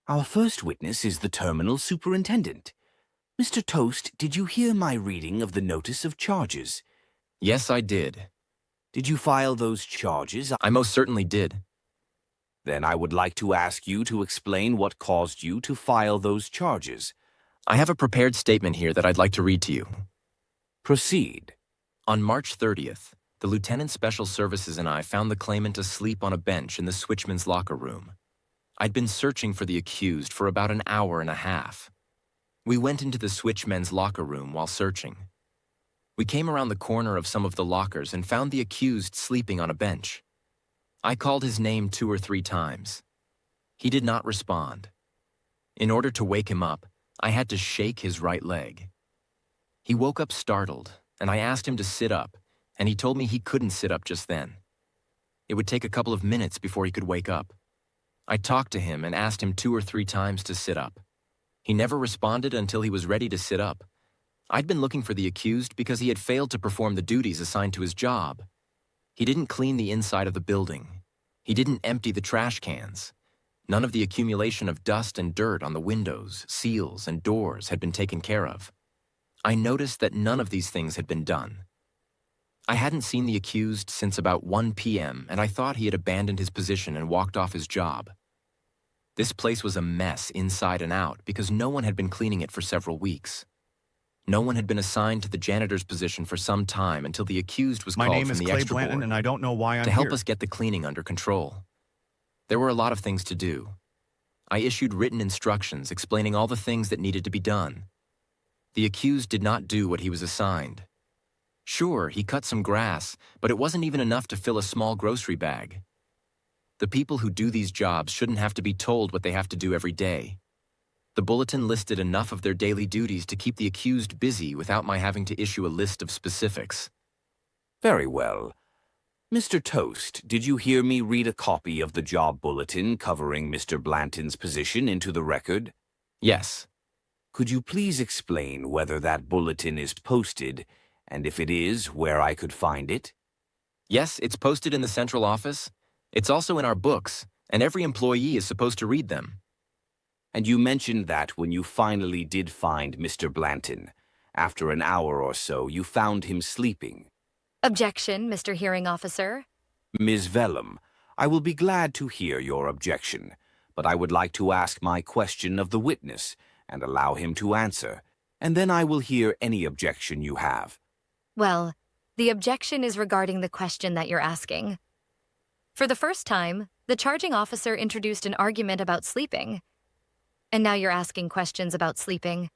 Our first witness is the terminal superintendent. Mr. Toast, did you hear my reading of the notice of charges? Yes, I did. Did you file those charges? I most certainly did. Then I would like to ask you to explain what caused you to file those charges. I have a prepared statement here that I'd like to read to you. Proceed. On March 30th, the Lieutenant Special Services and I found the claimant asleep on a bench in the switchman's locker room. I'd been searching for the accused for about an hour and a half. We went into the switchmen's locker room while searching. We came around the corner of some of the lockers and found the accused sleeping on a bench. I called his name 2 or 3 times. He did not respond. In order to wake him up, I had to shake his right leg. He woke up startled, and I asked him to sit up, and he told me he couldn't sit up just then. It would take a couple of minutes before he could wake up. I talked to him and asked him 2 or 3 times to sit up. He never responded until he was ready to sit up. I'd been looking for the accused because he had failed to perform the duties assigned to his job. He didn't clean the inside of the building. He didn't empty the trash cans. None of the accumulation of dust and dirt on the windows, seals, and doors had been taken care of. I noticed that none of these things had been done. I hadn't seen the accused since about 1 p.m., and I thought he had abandoned his position and walked off his job. This place was a mess inside and out because no one had been cleaning it for several weeks. No one had been assigned to the janitor's position for some time until the accused was called from the extra board and I don't know why I'm to help here. us get the cleaning under control. There were a lot of things to do. I issued written instructions explaining all the things that needed to be done. The accused did not do what he was assigned. Sure, he cut some grass, but it wasn't even enough to fill a small grocery bag. The people who do these jobs shouldn't have to be told what they have to do every day. The bulletin listed enough of their daily duties to keep the accused busy without my having to issue a list of specifics. Very well. Mr. Toast, did you hear me read a copy of the job bulletin covering Mr. Blanton's position into the record? Yes. Could you please explain whether that bulletin is posted, and if it is, where I could find it? Yes, it's posted in the central office. It's also in our books, and every employee is supposed to read them. And you mentioned that when you finally did find Mr. Blanton, after an hour or so, you found him sleeping. Objection, Mr. Hearing Officer. Ms. Vellum, I will be glad to hear your objection, but I would like to ask my question of the witness and allow him to answer, and then I will hear any objection you have. Well, the objection is regarding the question that you're asking. For the first time, the charging officer introduced an argument about sleeping. And now you're asking questions about sleeping.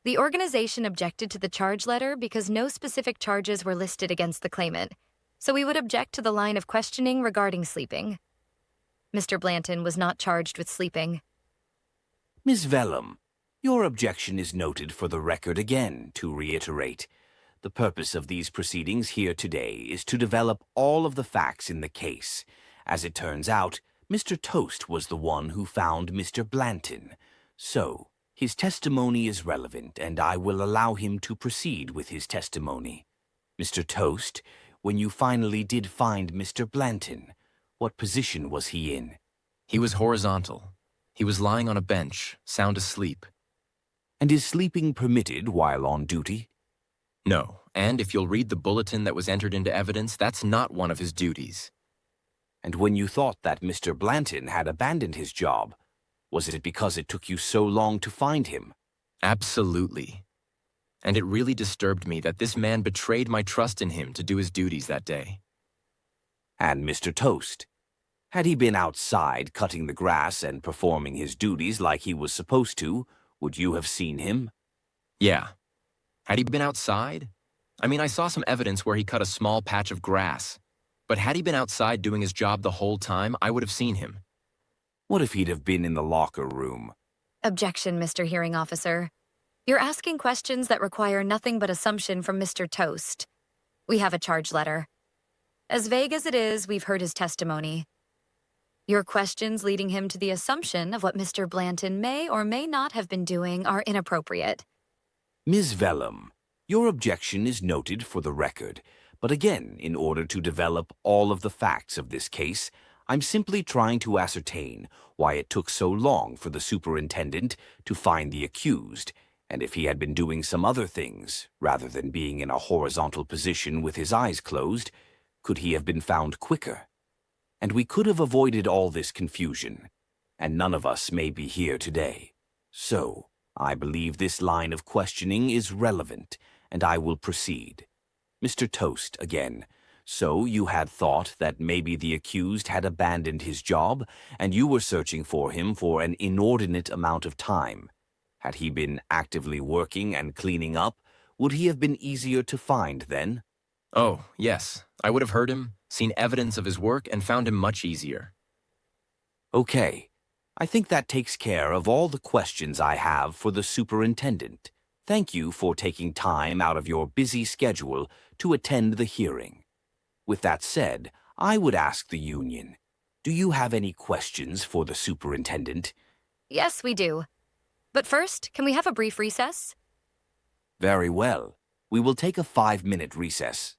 The organization objected to the charge letter because no specific charges were listed against the claimant, so we would object to the line of questioning regarding sleeping. Mr. Blanton was not charged with sleeping. Ms. Vellum, your objection is noted for the record again. To reiterate, the purpose of these proceedings here today is to develop all of the facts in the case. As it turns out, Mr. Toast was the one who found Mr. Blanton. So, his testimony is relevant, and I will allow him to proceed with his testimony. Mr. Toast, when you finally did find Mr. Blanton, what position was he in? He was horizontal. He was lying on a bench, sound asleep. And is sleeping permitted while on duty? No, and if you'll read the bulletin that was entered into evidence, that's not one of his duties. And when you thought that Mr. Blanton had abandoned his job, was it because it took you so long to find him? Absolutely. And it really disturbed me that this man betrayed my trust in him to do his duties that day. And Mr. Toast, had he been outside cutting the grass and performing his duties like he was supposed to, would you have seen him? Yeah. Had he been outside? I mean, I saw some evidence where he cut a small patch of grass. But had he been outside doing his job the whole time, I would have seen him. What if he'd have been in the locker room? Objection, Mr. Hearing Officer. You're asking questions that require nothing but assumption from Mr. Toast. We have a charge letter. As vague as it is, we've heard his testimony. Your questions leading him to the assumption of what Mr. Blanton may or may not have been doing are inappropriate. Ms. Vellum, your objection is noted for the record, but again, in order to develop all of the facts of this case, I'm simply trying to ascertain why it took so long for the superintendent to find the accused, and if he had been doing some other things, rather than being in a horizontal position with his eyes closed, could he have been found quicker? And we could have avoided all this confusion, and none of us may be here today. So, I believe this line of questioning is relevant, and I will proceed. Mr. Toast, again. So you had thought that maybe the accused had abandoned his job, and you were searching for him for an inordinate amount of time. Had he been actively working and cleaning up, would he have been easier to find then? Oh, yes. I would have heard him, seen evidence of his work, and found him much easier. Okay. I think that takes care of all the questions I have for the superintendent. Thank you for taking time out of your busy schedule to attend the hearing. With that said, I would ask the union, do you have any questions for the superintendent? Yes, we do. But first, can we have a brief recess? Very well. We will take a 5-minute recess.